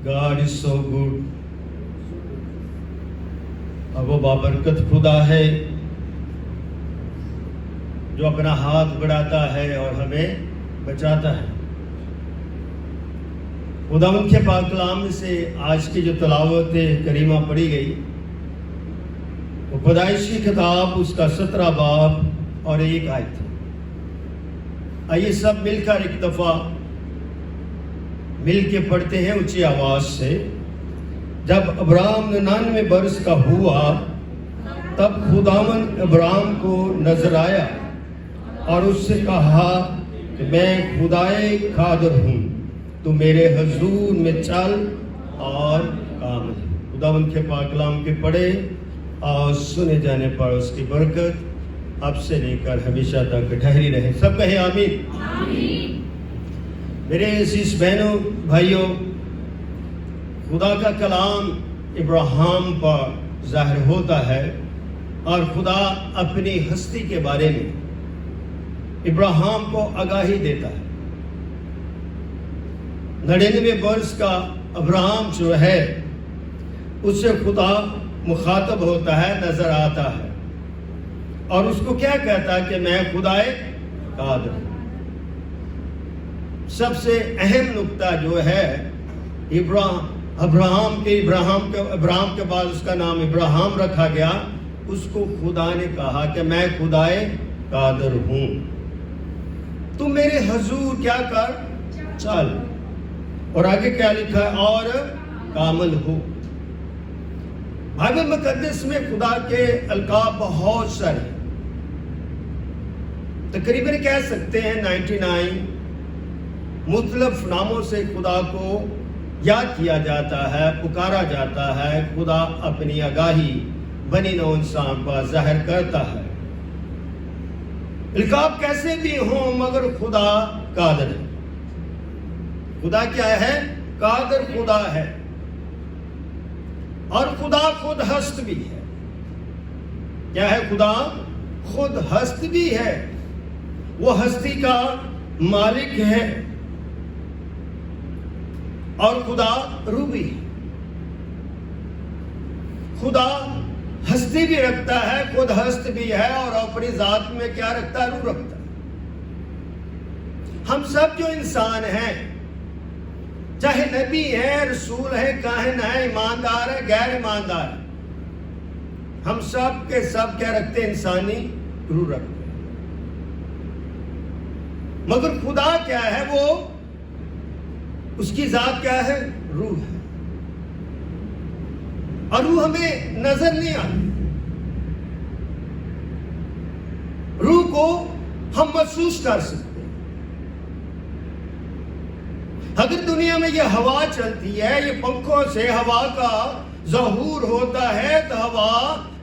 God is so good. اور وہ بابرکت خدا ہے جو اپنا ہاتھ بڑھاتا ہے اور ہمیں بچاتا ہے. خداوند کے پاک کلام میں سے آج کی جو تلاوت کریمہ پڑھی گئی وہ پیدائش کی کتاب اس کا 17 باب اور 1 آیت ہے. آئیے سب مل کر ایک دفعہ مل کے پڑھتے ہیں اونچی آواز سے. جب ابراہیم 99 برس کا ہوا تب خداوند ابراہیم کو نظر آیا اور اس سے کہا کہ میں خدائے قادر ہوں، تو میرے حضور میں چل اور کام ہے. خداوند کے پاک کلام کے پڑھے اور سنے جانے پر اس کی برکت اب سے لے کر ہمیشہ تک ٹھہری رہے. سب کہیں آمین. آمین. میرے عزیز بہنوں بھائیوں، خدا کا کلام ابراہیم پر ظاہر ہوتا ہے اور خدا اپنی ہستی کے بارے میں ابراہیم کو آگاہی دیتا ہے. 99 برس کا ابراہیم جو ہے اس سے خدا مخاطب ہوتا ہے، نظر آتا ہے اور اس کو کیا کہتا ہے کہ میں خدائے قادر ہوں. سب سے اہم نقطہ جو ہے ابراہیم کے بعد اس کا نام ابراہیم رکھا گیا. اس کو خدا نے کہا کہ میں خدائے قادر ہوں، تو میرے حضور کیا کر چل. اور آگے کیا لکھا ہے؟ اور کامل ہو. بائبل مقدس میں خدا کے القاب بہت سارے، تقریباً کہہ سکتے ہیں 99 مختلف ناموں سے خدا کو یاد کیا جاتا ہے، پکارا جاتا ہے. خدا اپنی آگاہی بنی نوع انسان پر ظاہر کرتا ہے. القاب کیسے بھی ہوں مگر خدا قادر ہے. خدا کیا ہے؟ قادر خدا ہے. اور خدا خود ہست بھی ہے. کیا ہے؟ خدا خود ہست بھی ہے. وہ ہستی کا مالک ہے اور خدا روح بھی ہے. خدا ہستی بھی رکھتا ہے، خود ہست بھی ہے اور اپنی ذات میں کیا رکھتا ہے؟ روح رکھتا ہے. ہم سب جو انسان ہیں، چاہے نبی ہیں، رسول ہیں، کاہن ہیں، ایماندار ہیں، غیر ایماندار ہیں، ہم سب کے سب کیا رکھتے ہیں؟ انسانی روح رکھتے ہیں. مگر خدا کیا ہے؟ وہ اس کی ذات کیا ہے؟ روح ہے. اور روح ہمیں نظر نہیں آتی. روح کو ہم محسوس کر سکتے. اگر دنیا میں یہ ہوا چلتی ہے، یہ پنکھوں سے ہوا کا ظہور ہوتا ہے، تو ہوا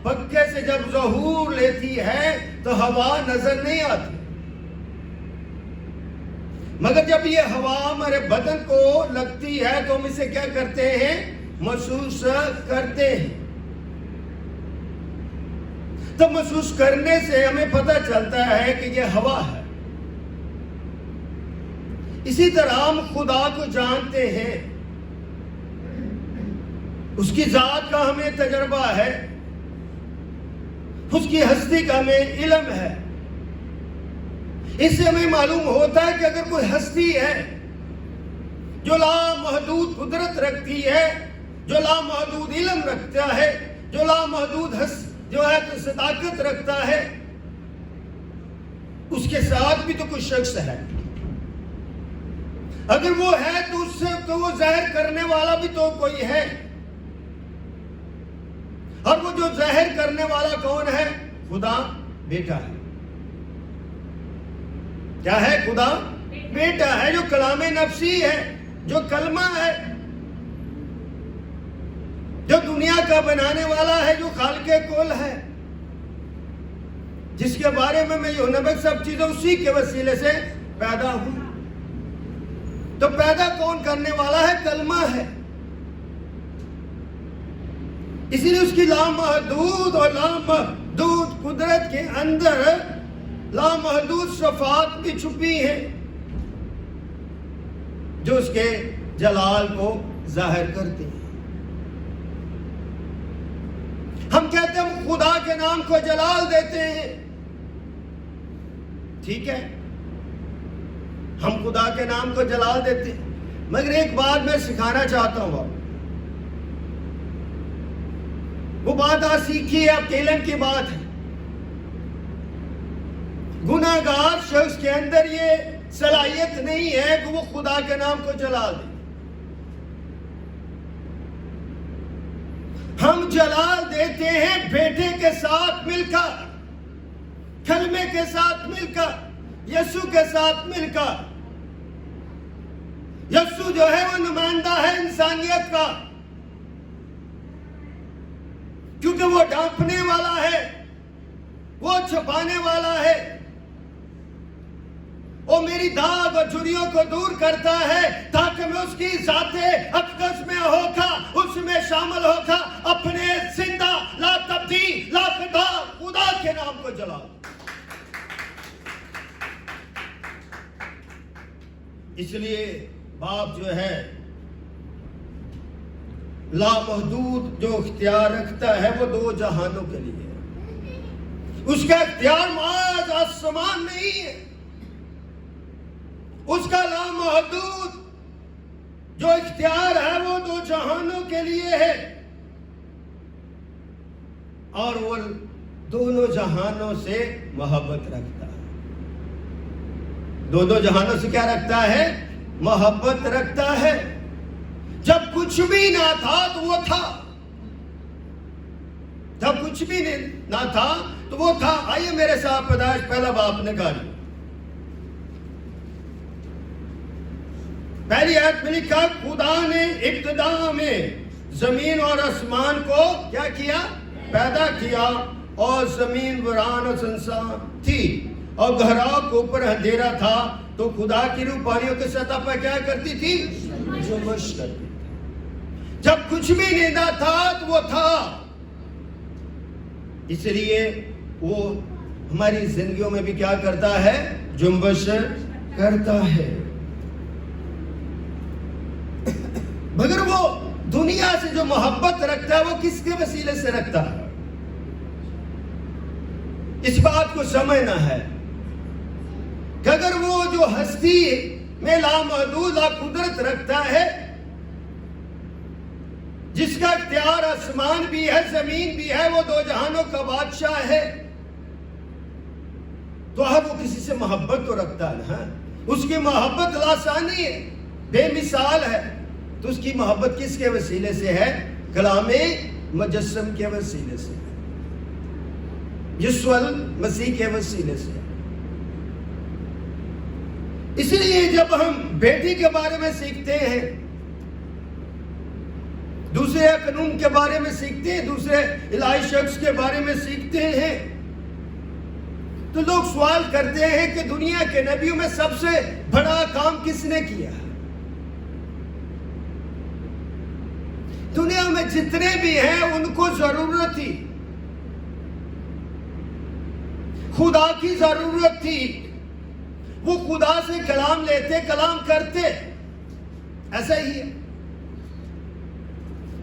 پنکھے سے جب ظہور لیتی ہے تو ہوا نظر نہیں آتی. مگر جب یہ ہوا ہمارے بدن کو لگتی ہے تو ہم اسے کیا کرتے ہیں؟ محسوس کرتے ہیں. تو محسوس کرنے سے ہمیں پتہ چلتا ہے کہ یہ ہوا ہے. اسی طرح ہم خدا کو جانتے ہیں، اس کی ذات کا ہمیں تجربہ ہے، اس کی ہستی کا ہمیں علم ہے. اس سے ہمیں معلوم ہوتا ہے کہ اگر کوئی ہستی ہے جو لامحدود قدرت رکھتی ہے، جو لامحدود علم رکھتا ہے، جو لامحدود جو ہے صداقت رکھتا ہے، اس کے ساتھ بھی تو کوئی شخص ہے. اگر وہ ہے تو اس سے تو وہ ظاہر کرنے والا بھی تو کوئی ہے. اور وہ جو ظاہر کرنے والا کون ہے؟ خدا بیٹا ہے. کیا ہے؟ خدا بیٹا ہے، جو کلام نفسی ہے، جو کلمہ ہے، جو دنیا کا بنانے والا ہے، جو خالق کل ہے، جس کے بارے میں یونبک سب چیزیں اسی کے وسیلے سے پیدا ہوں. تو پیدا کون کرنے والا ہے؟ کلمہ ہے. اسی لیے اس کی لامحدود اور لامحدود قدرت کے اندر لامحدود صفات بھی چھپی ہیں جو اس کے جلال کو ظاہر کرتے ہیں. ہم کہتے ہیں ہم خدا کے نام کو جلال دیتے ہیں. ٹھیک ہے، ہم خدا کے نام کو جلال دیتے ہیں، مگر ایک بات میں سکھانا چاہتا ہوں. وہ بات آج سیکھی ہے، آپ کیلن کی بات ہے. گناہگار شخص کے اندر یہ صلاحیت نہیں ہے کہ وہ خدا کے نام کو جلال دے. ہم جلال دیتے ہیں بیٹے کے ساتھ مل کر، کلمے کے ساتھ مل کر، یسوع کے ساتھ مل کر. یسوع جو ہے وہ نمائندہ ہے انسانیت کا، کیونکہ وہ ڈانپنے والا ہے، وہ چھپانے والا ہے، وہ میری داغ اور جھریوں کو دور کرتا ہے تاکہ میں اس کی ذات اقدس میں ہو کر اس میں شامل ہو کر اپنے زندہ لا تبدیل لا خدا خدا کے نام کو جلاؤں. اس لیے باپ جو ہے لامحدود جو اختیار رکھتا ہے وہ دو جہانوں کے لیے ہے. اس کا اختیار محض آسمان نہیں ہے، اس کا لامحدود جو اختیار ہے وہ دو جہانوں کے لیے ہے. اور وہ دونوں جہانوں سے محبت رکھتا ہے. دونوں جہانوں سے کیا رکھتا ہے؟ محبت رکھتا ہے. جب کچھ بھی نہ تھا تو وہ تھا، جب کچھ بھی نہ تھا تو وہ تھا. آئیے میرے ساتھ پیدائش پہلا باب نکالیے. پہلی آیت میں لکھا خدا نے ابتدا میں زمین اور آسمان کو کیا کیا؟ پیدا کیا. اور زمین ویران اور سنسان تھی اور گہراؤ کے اوپر اندھیرا تھا، تو خدا کی روح پانیوں کے سطح پر کیا کرتی تھی؟ جنبش کرتی تھی. جب کچھ بھی نہیں تھا تو وہ تھا. اس لیے وہ ہماری زندگیوں میں بھی کیا کرتا ہے؟ جنبش کرتا ہے. مگر وہ دنیا سے جو محبت رکھتا ہے وہ کس کے وسیلے سے رکھتا ہے؟ اس بات کو سمجھنا ہے کہ اگر وہ جو ہستی میں لامحدود قدرت رکھتا ہے، جس کا اختیار آسمان بھی ہے زمین بھی ہے، وہ دو جہانوں کا بادشاہ ہے، تو اب وہ کسی سے محبت تو رکھتا ہے نا. اس کی محبت لاسانی ہے، بے مثال ہے. تو اس کی محبت کس کے وسیلے سے ہے؟ کلام مجسم کے وسیلے سے، یسوع مسیح کے وسیلے سے. اس لیے جب ہم بیٹی کے بارے میں سیکھتے ہیں، دوسرے قانون کے بارے میں سیکھتے ہیں، دوسرے الہی شخص کے بارے میں سیکھتے ہیں، تو لوگ سوال کرتے ہیں کہ دنیا کے نبیوں میں سب سے بڑا کام کس نے کیا؟ دنیا میں جتنے بھی ہیں ان کو ضرورت تھی، خدا کی ضرورت تھی. وہ خدا سے کلام لیتے، کلام کرتے. ایسا ہی ہے.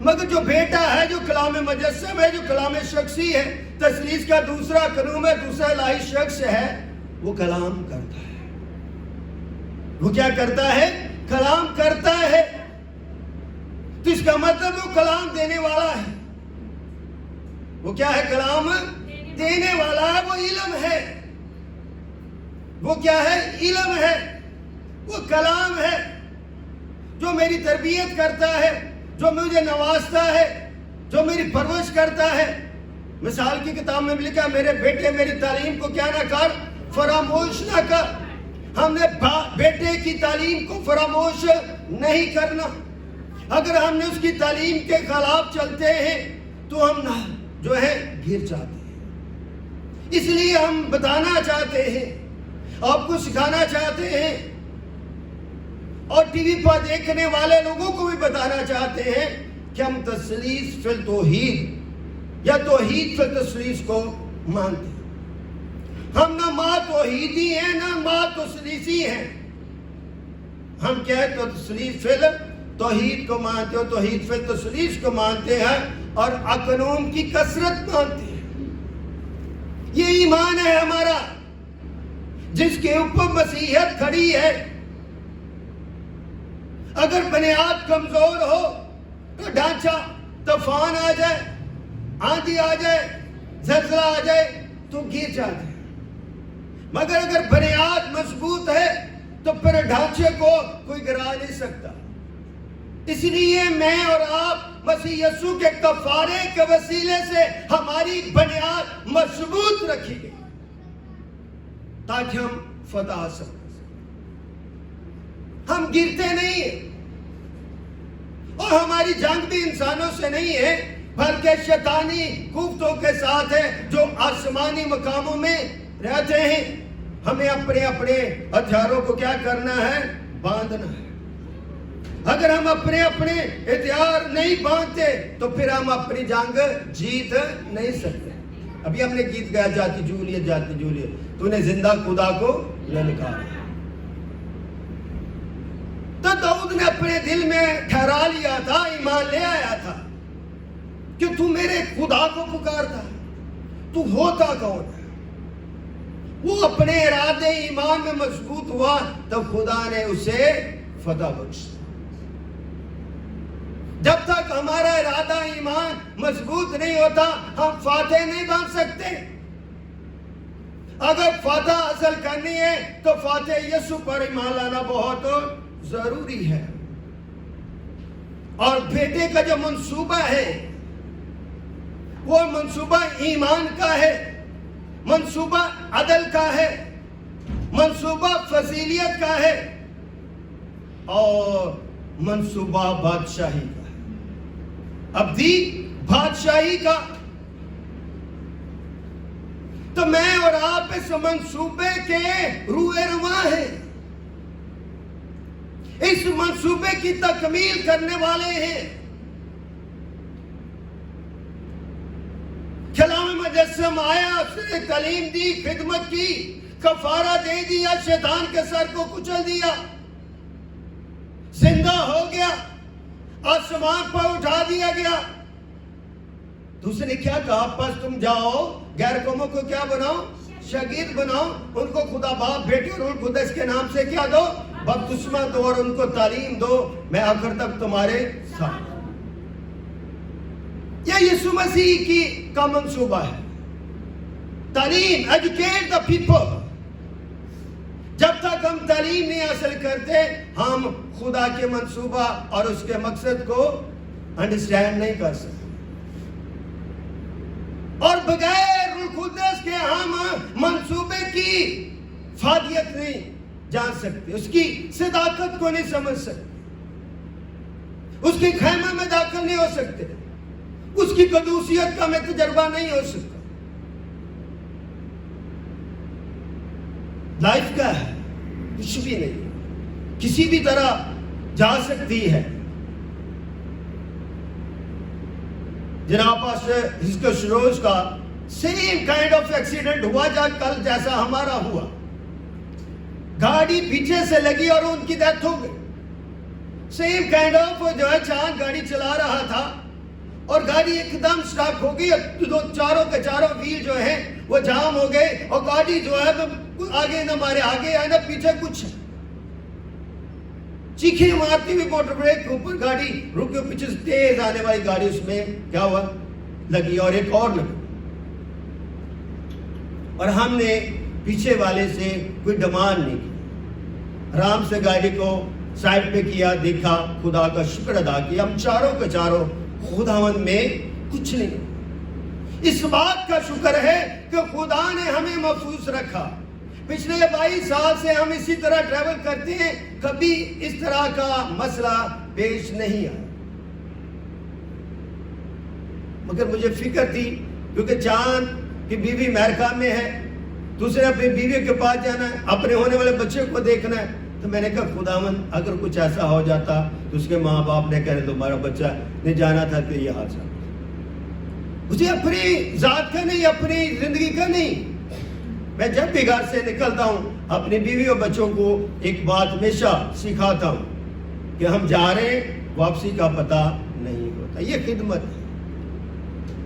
مگر جو بیٹا ہے، جو کلام مجسم ہے، جو کلام شخصی ہے، تثلیث کا دوسرا قانون ہے، دوسرا الہی شخص ہے، وہ کلام کرتا ہے. وہ کیا کرتا ہے؟ کلام کرتا ہے. تو اس کا مطلب وہ کلام دینے والا ہے. وہ کیا ہے؟ کلام دینے والا ہے. وہ علم ہے. وہ کیا ہے؟ علم ہے. وہ کلام ہے جو میری تربیت کرتا ہے، جو مجھے نوازتا ہے، جو میری پرورش کرتا ہے. مثال کی کتاب میں بھی لکھا، میرے بیٹے میری تعلیم کو کیا نہ کر، فراموش نہ کر. ہم نے بیٹے کی تعلیم کو فراموش نہیں کرنا. اگر ہم نے اس کی تعلیم کے خلاف چلتے ہیں تو ہم جو ہے گر جاتے ہیں. اس لیے ہم بتانا چاہتے ہیں، آپ کو سکھانا چاہتے ہیں، اور ٹی وی پر دیکھنے والے لوگوں کو بھی بتانا چاہتے ہیں کہ ہم تثلیث فی التوحید یا توحید فی التثلیث کو مانتے ہیں. ہم نہ ماں توحیدی ہیں، نہ ماں تثلیثی ہیں. ہم کیا ہے؟ تو تثلیث فی توحید کو مانتے ہو, توحید فی التثلیث کو مانتے ہیں اور اقنوم کی کثرت مانتے ہیں. یہ ایمان ہے ہمارا جس کے اوپر مسیحیت کھڑی ہے. اگر بنیاد کمزور ہو تو ڈھانچہ, طوفان آ جائے, آندھی آ جائے, زلزلہ آ جائے تو گر جاتے ہیں. مگر اگر بنیاد مضبوط ہے تو پھر ڈھانچے کو کوئی گرا نہیں سکتا. اس لیے میں اور آپ مسیح یسوع کے کفارے کے وسیلے سے ہماری بنیاد مضبوط رکھی گئی تاکہ ہم فتح حاصل کر سکیں. ہم گرتے نہیں ہیں اور ہماری جنگ بھی انسانوں سے نہیں ہے بلکہ شیطانی قوتوں کے ساتھ ہے جو آسمانی مقاموں میں رہتے ہیں. ہمیں اپنے اپنے ہتھیاروں کو کیا کرنا ہے؟ باندھنا ہے. اگر ہم اپنے اپنے ہتھیار نہیں باندھتے تو پھر ہم اپنی جنگ جیت نہیں سکتے. ابھی ہم نے گیت گایا, جاتی جولیت جاتی جولیت, تو نے زندہ خدا کو للکارا. تو داؤد نے اپنے دل میں ٹھہرا لیا تھا, ایمان لے آیا تھا کہ تو میرے خدا کو پکارتا, تو ہوتا کون ہے. وہ اپنے ارادے ایمان میں مضبوط ہوا تو خدا نے اسے فتح بخش. جب تک ہمارا ارادہ ایمان مضبوط نہیں ہوتا ہم فاتح نہیں بن سکتے. اگر فتح حاصل کرنی ہے تو فاتح یسوع پر ایمان لانا بہت ضروری ہے. اور بیٹے کا جو منصوبہ ہے وہ منصوبہ ایمان کا ہے, منصوبہ عدل کا ہے, منصوبہ فضیلیت کا ہے اور منصوبہ بادشاہی کا ہے, ابدی بادشاہی کا. تو میں اور آپ اس منصوبے کے روئے رواں ہیں, اس منصوبے کی تکمیل کرنے والے ہیں. کلام مجسم آیا, اس نے تعلیم دی, خدمت کی, کفارہ دے دیا, شیطان کے سر کو کچل دیا, زندہ ہو گیا, آسمان پر اٹھا دیا گیا. تو اس نے کیا کہا؟ پس تم جاؤ غیر قوموں کو کیا بناؤ؟ شاگرد بناؤ, ان کو خدا باپ بیٹے اور روح القدس کے نام سے کیا دو؟ بپتسمہ دو اور ان کو تعلیم دو, میں آخر تک تمہارے ساتھ. یہ یسوع مسیح کا منصوبہ ہے. تعلیم, ایجوکیٹ دا پیپل. جب تک ہم تعلیم نہیں حاصل کرتے ہم خدا کے منصوبہ اور اس کے مقصد کو انڈرسٹینڈ نہیں کر سکتے. اور بغیر روح القدس کے ہم منصوبے کی فادیت نہیں جان سکتے, اس کی صداقت کو نہیں سمجھ سکتے, اس کے خیمے میں داخل نہیں ہو سکتے, اس کی قدوسیت کا ہمیں تجربہ نہیں ہو سکتا. لائف کا ہے, کچھ بھی نہیں, کسی بھی طرح جا سکتی ہے. جناب پاس ہزقیل شروز کا سیم کائنڈ آف ایکسیڈنٹ ہوا کل جیسا ہمارا ہوا. گاڑی پیچھے سے لگی اور ان کی ڈیتھ ہو گئی. سیم کائنڈ آف جو ہے, چاند گاڑی چلا رہا تھا اور گاڑی ایک دم سٹاک ہو گئی, چاروں کے چاروں ویل جو ہیں وہ جام ہو گئے اور گاڑی جو ہے آگے نہ مارے, آگے ہے نہ پیچھے کچھ. چیخیں مارتی ہوئی موٹر بریک کے اوپر گاڑی رکی, پیچھے سے تیز آنے والی گاڑی اس میں کیا ہوا؟ لگی, اور ایک اور لگی. اور ہم نے پیچھے والے سے کوئی ڈیمانڈ نہیں کی, آرام سے گاڑی کو سائڈ پہ کیا, دیکھا, خدا کا شکر ادا کیا. ہم چاروں کے چاروں خداوند میں کچھ نہیں. اس بات کا شکر ہے کہ خدا نے ہمیں محفوظ رکھا. پچھلے 22 سال سے ہم اسی طرح ٹریول کرتے ہیں, کبھی اس طرح کا مسئلہ پیش نہیں آیا. مگر مجھے فکر تھی کیونکہ چاند کی بیوی امریکہ میں ہے, دوسرے اپنی بیوی کے پاس جانا ہے, اپنے ہونے والے بچے کو دیکھنا ہے. تو میں نے کہا خداوند اگر کچھ ایسا ہو جاتا تو اس کے ماں باپ نے کہا تمہارا بچہ نے جانا تھا تو یہ حادثہ. مجھے اپنی ذات کا نہیں, اپنی زندگی کا نہیں. میں جب بھی گھر سے نکلتا ہوں اپنی بیوی اور بچوں کو ایک بات ہمیشہ سکھاتا ہوں کہ ہم جا رہے ہیں واپسی کا پتہ نہیں ہوتا. یہ خدمت ہے.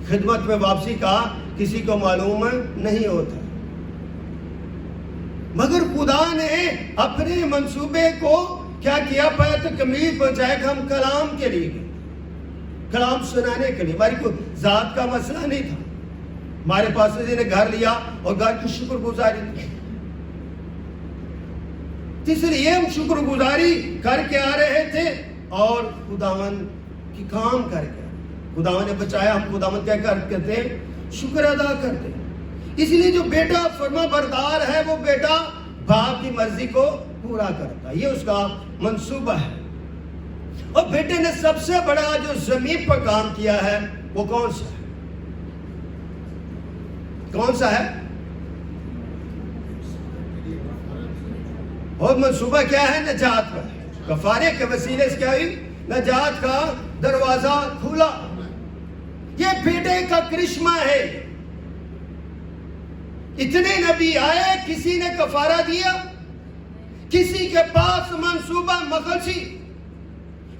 خدمت میں واپسی کا کسی کو معلوم نہیں ہوتا. مگر خدا نے اپنے منصوبے کو کیا کیا؟ پہلے تکمیل پہنچایا کہ ہم کلام کے لیے گئے، کلام سنانے کے لیے. ہماری کوئی ذات کا مسئلہ نہیں تھا. ہمارے پاس نے گھر لیا اور گھر کی شکر گزاری کی. اس لیے ہم شکر گزاری کر کے آ رہے تھے اور خداوند کی کام کر کے. خداوند نے بچایا، ہم خداوند کیا کرتے؟ شکر ادا کرتے. اس لیے جو بیٹا فرما بردار ہے وہ بیٹا باپ کی مرضی کو پورا کرتا. یہ اس کا منصوبہ ہے. اور بیٹے نے سب سے بڑا جو زمین پر کام کیا ہے وہ کون سا ہے؟ کون سا ہے؟ اور منصوبہ کیا ہے؟ نجات کا. کفارے کے وسیلے سے کیا ہوئی؟ نجات کا دروازہ کھولا. یہ بیٹے کا کرشمہ ہے. اتنے نبی آئے، کسی نے کفارہ دیا؟ کسی کے پاس منصوبہ مخلصی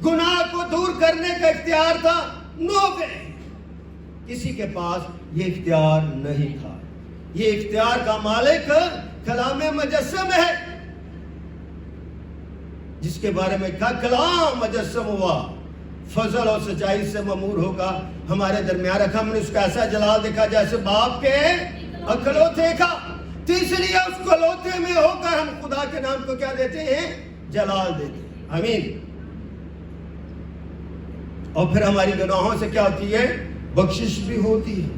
گناہ کو دور کرنے کا اختیار تھا؟ نو وے. کسی کے پاس یہ اختیار نہیں تھا. یہ اختیار کا مالک کلام مجسم ہے، جس کے بارے میں کہا کلام مجسم ہوا، فضل اور سچائی سے مامور ہوگا، ہمارے درمیان رکھا. ہم نے اس کا ایسا جلال دیکھا جیسے باپ کے اکلوتے کا. تو اس لیے اس کلوتے میں ہو کر ہم خدا کے نام کو کیا دیتے ہیں؟ جلال دیتے ہیں. آمین. اور پھر ہماری گناہوں سے کیا ہوتی ہے؟ بخشش بھی ہوتی ہے.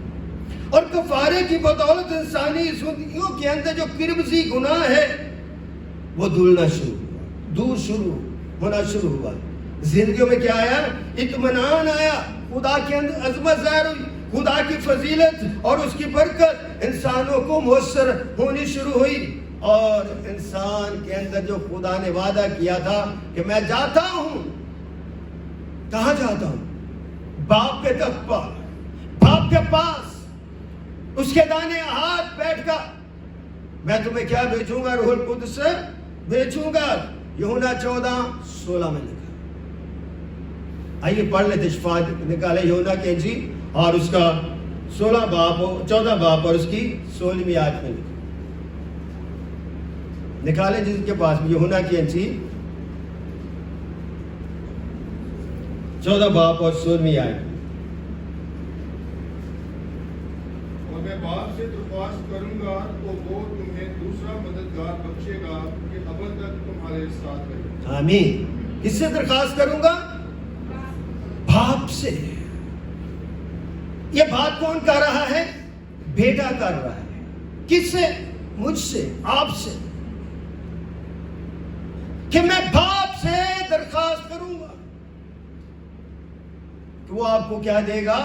اور کفارے کی بدولت انسانی زندگیوں کے اندر جو کربزی گناہ ہے وہ دھلنا شروع ہوا، دور شروع ہونا شروع ہوا. زندگیوں میں کیا آیا؟ اطمینان آیا. خدا کے اندر عظمت ظاہر ہوئی، خدا کی فضیلت اور اس کی برکت انسانوں کو مؤثر ہونی شروع ہوئی. اور انسان کے اندر جو خدا نے وعدہ کیا تھا کہ میں جاتا ہوں، کہاں جاتا ہوں؟ باپ کے تخت پر، باپ کے پاس، اس کے دانے ہاتھ بیٹھ کر میں تمہیں کیا بھیجوں گا؟ روح القدس سے بھیجوں گا. یوحنا 14:16 میں لکھا. آئیے پڑھ لیتے. شفا نکالے یوحنا کی انجیل اور اس کا 14 باب اور اس کی 16ویں آیت میں لکھا. نکالے جس کے پاس یوحنا کی انجیل 14 باب اور 16ویں آیت. اور میں باپ سے درخواست کروں گا تو وہ تمہیں دوسرا مددگار بخشے گا کہ ابد تک تمہارے ساتھ رہے. آمین. کس سے درخواست کروں گا؟ باپ سے. یہ بات کون کر رہا ہے؟ بیٹا کر رہا ہے. کس سے؟ مجھ سے، آپ سے، کہ میں باپ سے درخواست کروں گا کہ وہ آپ کو کیا دے گا؟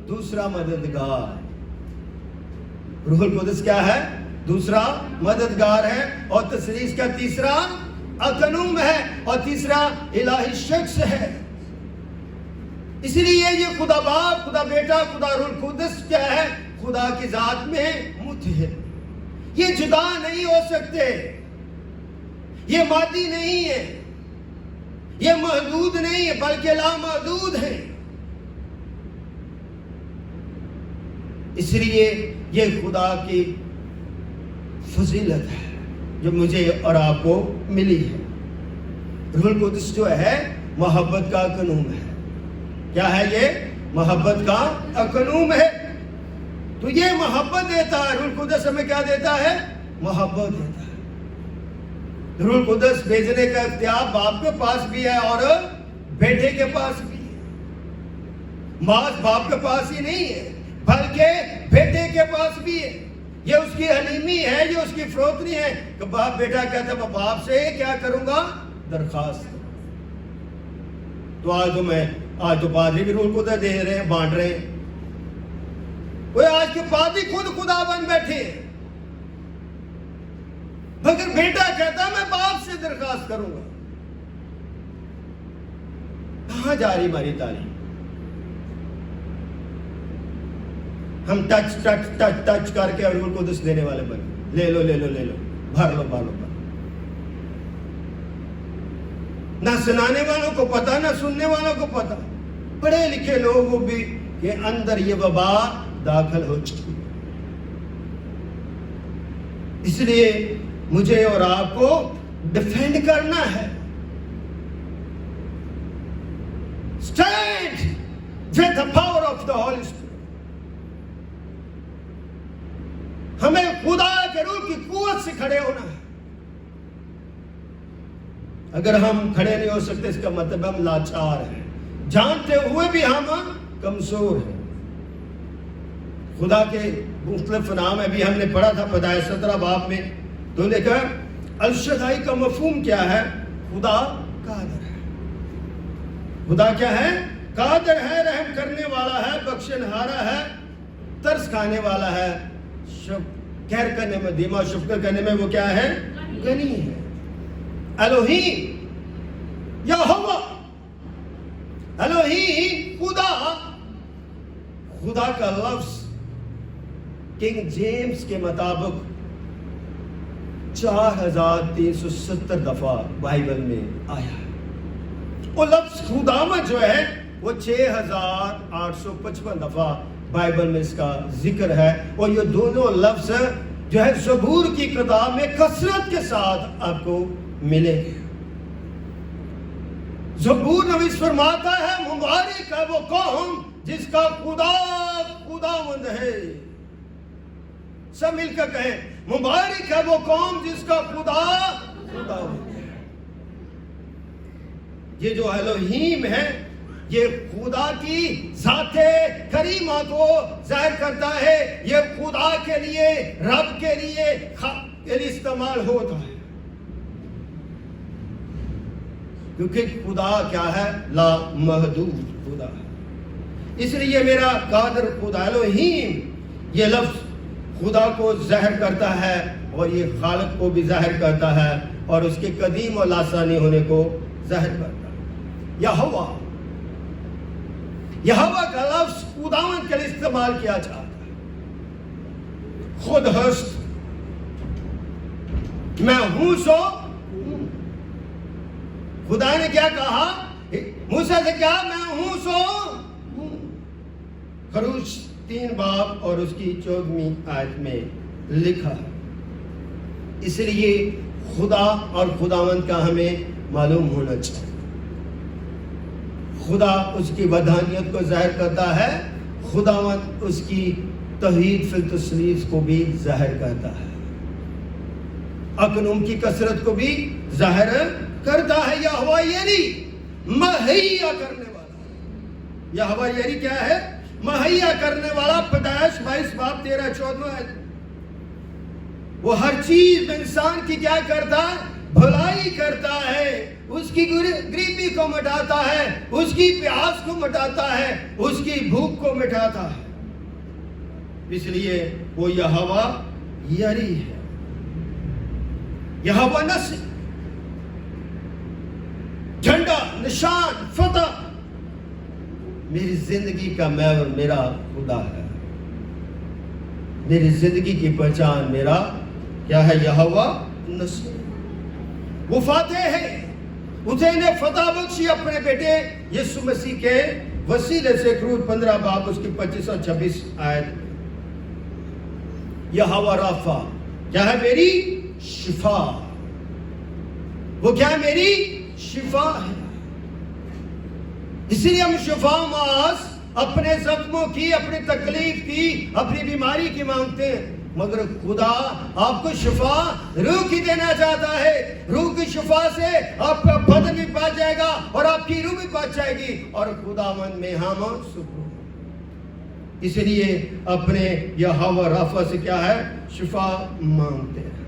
دوسرا مددگار. روح القدس کیا ہے؟ دوسرا مددگار ہے. اور تثلیث کا تیسرا اکنوم ہے اور تیسرا الہی شخص ہے. اس لیے یہ خدا باپ، خدا بیٹا، خدا روح القدس کیا ہے؟ خدا کی ذات میں متحد. یہ جدا نہیں ہو سکتے. یہ مادی نہیں ہے، یہ محدود نہیں ہے بلکہ لامحدود ہے. اس لیے یہ خدا کی فضیلت ہے جو مجھے اور آپ کو ملی ہے. روح القدس جو ہے محبت کا اکنوم ہے. کیا ہے یہ؟ محبت کا اکنوم ہے. تو یہ محبت دیتا ہے. روح القدس ہمیں کیا دیتا ہے؟ محبت دیتا ہے. روح القدس بھیجنے کا اختیار باپ کے پاس بھی ہے اور بیٹے کے پاس بھی ہے. محض باپ کے پاس ہی نہیں ہے بلکہ بیٹے کے پاس بھی ہے. یہ اس کی حلیمی ہے، یہ اس کی فروتنی ہے کہ باپ بیٹا کہتا ہے میں باپ سے کیا کروں گا؟ درخواست. تو آج تو پادری بھی روح القدس دے رہے ہیں، بانٹ رہے ہیں. وہ آج کے پادری خود خدا بن بیٹھے ہیں، مگر بیٹا کہتا میں باپ سے درخواست کروں گا. کہاں جا رہی ہماری تعلیم؟ ہم ٹچ ٹچ ٹچ ٹچ کر کے روح القدس دینے والے بنے. لے لو لے لو لے لو، بھر لو بھر لو بھر. نہ سنانے والوں کو پتا، نہ سننے والوں کو پتا، پڑھے لکھے لوگوں بھی کے اندر یہ وبا داخل ہو چکی. اس لیے مجھے اور آپ کو ڈیفینڈ کرنا ہے. Stand with the power of the Holy Spirit. ہمیں خدا کے روح کی قوت سے کھڑے ہونا ہے. اگر ہم کھڑے نہیں ہو سکتے اس کا مطلب ہم لاچار ہیں، جانتے ہوئے بھی ہم کمزور ہیں. خدا کے مختلف نام ابھی ہم نے پڑھا تھا پیدائش 17 باب میں، تو دیکھا الشدائی کا مفہوم کیا ہے؟ خدا قادر ہے. خدا کیا ہے؟ قادر ہے، رحم کرنے والا ہے، بخشنہارا ہے، ترس کھانے والا ہے، خیر کرنے میں دیما، شفقت کرنے میں وہ کیا ہے؟ غنی ہے. الوہیم یہوہ، الوہیم خدا. خدا کا لفظ کنگ جیمز کے مطابق 4370 دفعہ بائبل میں آیا ہے. وہ لفظ خداوند جو ہے وہ 6855 دفعہ بائبل میں اس کا ذکر ہے. اور یہ دونوں لفظ جو ہے زبور کی کتاب میں کثرت کے ساتھ آپ کو ملے گے. زبور نویس فرماتا ہے مبارک ہے وہ قوم جس کا خدا خداوند ہے. سب مل کر کہیں مبارک ہے وہ قوم جس کا خدا خداوند ہے. یہ جو الوہیم ہے یہ خدا کی ذات کریمہ کو ظاہر کرتا ہے. یہ خدا کے لیے، رب کے لیے استعمال ہوتا ہے، کیونکہ خدا کیا ہے؟ لا محدود خدا ہے. اس لیے میرا قادر خدا الوہیم یہ لفظ خدا کو ظاہر کرتا ہے اور یہ خالق کو بھی ظاہر کرتا ہے اور اس کے قدیم و لاسانی ہونے کو ظاہر کرتا ہے. یہوہ، یہوہ کا لفظ خداوند کے لیے استعمال کیا جاتا ہے. خود ہست، میں ہوں سو ہوں. خدا نے کیا کہا موسیٰ سے؟ کیا میں ہوں سو ہوں. خروج 3 باب اور اس کی 14ویں آیت میں لکھا ہے. اس لیے خدا اور خداوند کا ہمیں معلوم ہونا چاہیے. خدا اس کی وحدانیت کو ظاہر کرتا ہے، خداوند اس کی توحید فی التثلیث کو بھی ظاہر کرتا ہے، اقنوم کی کثرت کو بھی ظاہر کرتا ہے. یہوہ یری مہیا کرنے والا. یہوہ یری کیا ہے؟ مہیا کرنے والا. پیدائش 22 باب 13-14 ہے. وہ ہر چیز میں انسان کی کیا کرتا ہے؟ بھلائی کرتا ہے. اس کی غریبی کو مٹاتا ہے، اس کی پیاس کو مٹاتا ہے، اس کی بھوک کو مٹاتا ہے. اس لیے وہ یہوہ یری ہے. یہوہ نصر، جھنڈا، نشان، فتح. میری زندگی کا محور میرا خدا ہے. میری زندگی کی پہچان میرا کیا ہے؟ یہوہ نصر. وہ فاتح ہے، اسے نے فتح بخشی اپنے بیٹے یسوع مسیح کے وسیلے سے. خروج 15 باب اس کی 25 اور 26 آیت. یہوہ رافع کیا ہے؟ میری شفا. وہ کیا ہے؟ میری شفا ہے. اسی لیے ہم شفا معاذ اپنے زخموں کی، اپنی تکلیف کی، اپنی بیماری کی مانگتے ہیں، مگر خدا آپ کو شفا روح کی دینا چاہتا ہے. روح کی شفا سے آپ کا بدن بھی بچ جائے گا اور آپ کی روح بھی بچ جائے گی اور خداوند میں ہم سکون. اس لیے اپنے یہوہ رافع سے کیا ہے؟ شفا مانگتے ہیں.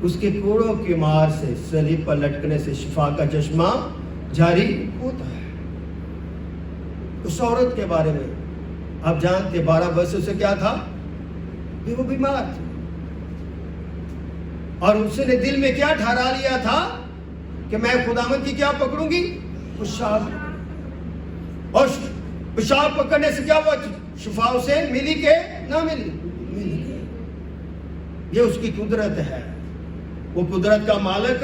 اس کے کوڑوں کی مار سے، صلیب پر لٹکنے سے شفا کا چشمہ جاری ہوتا ہے. اس عورت کے بارے میں آپ جانتے 12 برسوں سے کیا تھا کہ وہ بیمار تھی اور اس نے دل میں کیا ٹھہرا لیا تھا کہ میں خداوند کی کیا پکڑوں گی؟ پیشاب. اور پیشاب پکڑنے سے کیا ہوا؟ شفا اسے ملی کہ نہ ملی؟ ملی. یہ اس کی قدرت ہے. وہ قدرت کا مالک